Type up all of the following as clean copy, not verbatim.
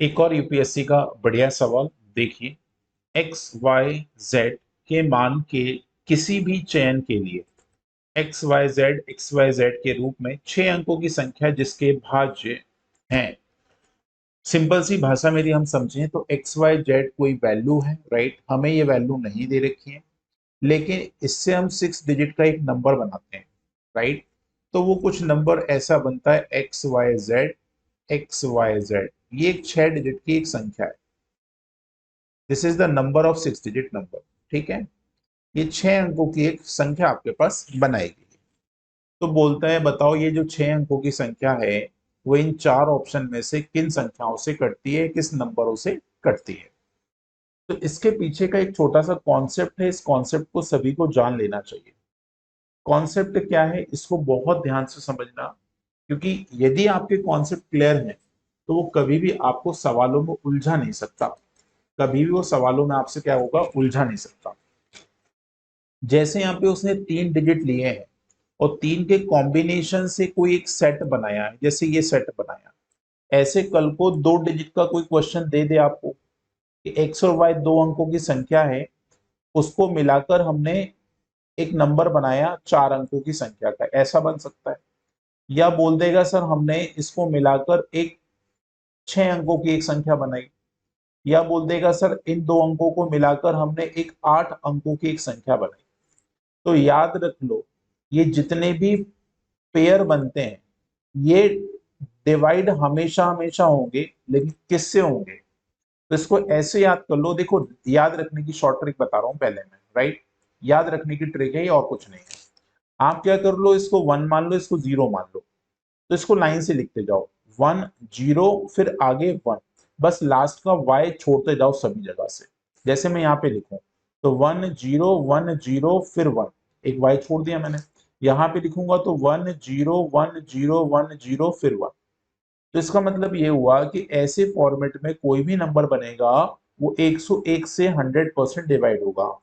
एक और यूपीएससी का बढ़िया सवाल देखिए। एक्स वाई जेड के मान के किसी भी चयन के लिए एक्स वाई जेड के रूप में 6 अंकों की संख्या जिसके भाज्य हैं। सिंपल सी भाषा में यदि हम समझें तो एक्स वाई जेड कोई वैल्यू है, राइट। हमें ये वैल्यू नहीं दे रखी है, लेकिन इससे हम 6 डिजिट का एक नंबर बनाते हैं, राइट। तो वो कुछ नंबर ऐसा बनता है X Y Z. X Y Z ये एक 6 डिजिट की एक संख्या है। This is the number of 6 digit number, ठीक है। ये 6 अंकों की एक संख्या आपके पास बनाएगी। तो बोलते हैं बताओ ये जो 6 अंकों की संख्या है वो इन चार ऑप्शन में से किन संख्याओं से कटती है, किस नंबरों से कटती है। तो इसके पीछे का एक छोटा सा कॉन्सेप्ट है, इस कॉन्सेप्ट को सभी को जान लेना चाहिए। कॉन्सेप्ट क्या है इसको बहुत ध्यान से समझना, क्योंकि यदि आपके कॉन्सेप्ट क्लियर हैं तो वो कभी भी आपको सवालों में उलझा नहीं सकता। कभी भी वो सवालों में आपसे क्या होगा, उलझा नहीं सकता। जैसे यहाँ पे उसने 3 डिजिट लिए हैं और तीन के कॉम्बिनेशन से कोई एक सेट बनाया है, जैसे ये सेट बनाया। ऐसे कल को 2 डिजिट का कोई क्वेश्चन दे दे आपको कि एक्स और वाई 2 अंकों की संख्या है, उसको मिलाकर हमने एक नंबर बनाया 4 अंकों की संख्या का, ऐसा बन सकता है। या बोल देगा सर हमने इसको मिलाकर एक 6 अंकों की एक संख्या बनाई। या बोल देगा सर इन 2 अंकों को मिलाकर हमने एक 8 अंकों की एक संख्या बनाई। तो याद रख लो, ये जितने भी पेयर बनते हैं ये डिवाइड हमेशा हमेशा होंगे, लेकिन किससे होंगे। तो इसको ऐसे याद कर लो, देखो याद रखने की शॉर्ट ट्रिक बता रहा हूं पहले मैं, राइट। याद रखने की ट्रिक है ये, और कुछ नहीं है। आप क्या कर लो, इसको 1 मान लो, इसको 0 मान लो। तो इसको लाइन से लिखते जाओ, 1 0 फिर आगे 1। बस लास्ट का y छोड़ते जाओ सभी जगह से। जैसे मैं यहाँ पे लिखूं तो 1 0 1 0 फिर 1, एक y छोड़ दिया मैंने। यहाँ पे लिखूंगा तो 1 0 1 0 1 0 फिर 1। तो इसका मतलब ये हुआ कि ऐसे फॉर्मेट में कोई भी नंबर बनेगा वो 101 से 100% डिवाइड होगा।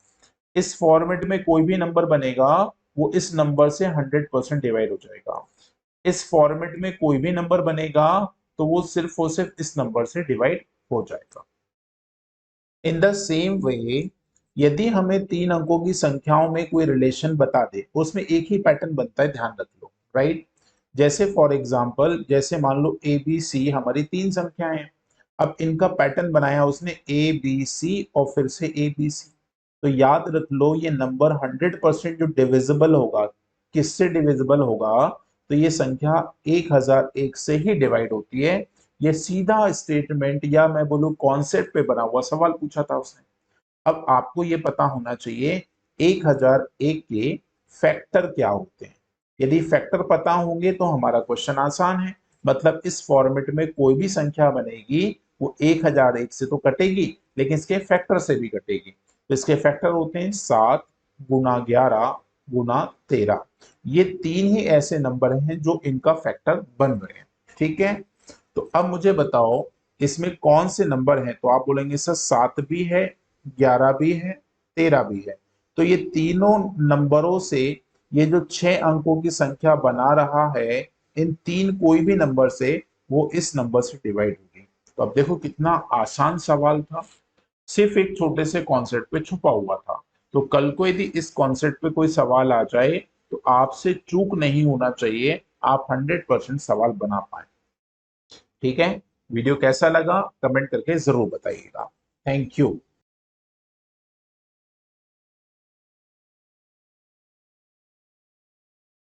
इस फॉर्मेट में कोई भी नंबर बनेगा वो इस नंबर से 100% डिवाइड हो जाएगा। इस फॉर्मेट में कोई भी नंबर बनेगा तो वो सिर्फ और सिर्फ इस नंबर से डिवाइड हो जाएगा। इन द सेम वे, यदि हमें 3 अंकों की संख्याओं में कोई रिलेशन बता दे, उसमें एक ही पैटर्न बनता है, ध्यान रख लो, राइट। जैसे फॉर एग्जांपल, जैसे मान लो ए बी सी हमारी 3 संख्याएं हैं। अब इनका पैटर्न बनाया उसने ए बी सी और फिर से ए बी सी। तो याद रख लो ये नंबर 100% जो डिविजिबल होगा, किससे डिविजिबल होगा, तो ये संख्या 1001 से ही डिवाइड होती है। ये सीधा स्टेटमेंट या मैं बोलूं कॉन्सेप्ट पे बना हुआ सवाल पूछा था उसने। अब आपको ये पता होना चाहिए 1001 के फैक्टर क्या होते हैं। यदि फैक्टर पता होंगे तो हमारा क्वेश्चन आसान है। मतलब इस फॉर्मेट में कोई भी संख्या बनेगी वो 1001 से तो कटेगी, लेकिन इसके फैक्टर से भी कटेगी। तो इसके फैक्टर होते हैं 7 गुना 11 गुना 13। ये तीन ही ऐसे नंबर हैं जो इनका फैक्टर बन रहे हैं, ठीक है। तो अब मुझे बताओ इसमें कौन से नंबर हैं। तो आप बोलेंगे सर 7 भी है, 11 भी है, 13 भी है। तो ये तीनों नंबरों से ये जो 6 अंकों की संख्या बना रहा है, इन तीन कोई भी नंबर से वो इस नंबर से डिवाइड होगी। तो अब देखो कितना आसान सवाल था, सिर्फ एक छोटे से कॉन्सेप्ट पे छुपा हुआ था। तो कल को यदि इस कॉन्सेप्ट पे कोई सवाल आ जाए तो आपसे चूक नहीं होना चाहिए, आप 100% सवाल बना पाए, ठीक है। वीडियो कैसा लगा कमेंट करके जरूर बताइएगा। Thank you.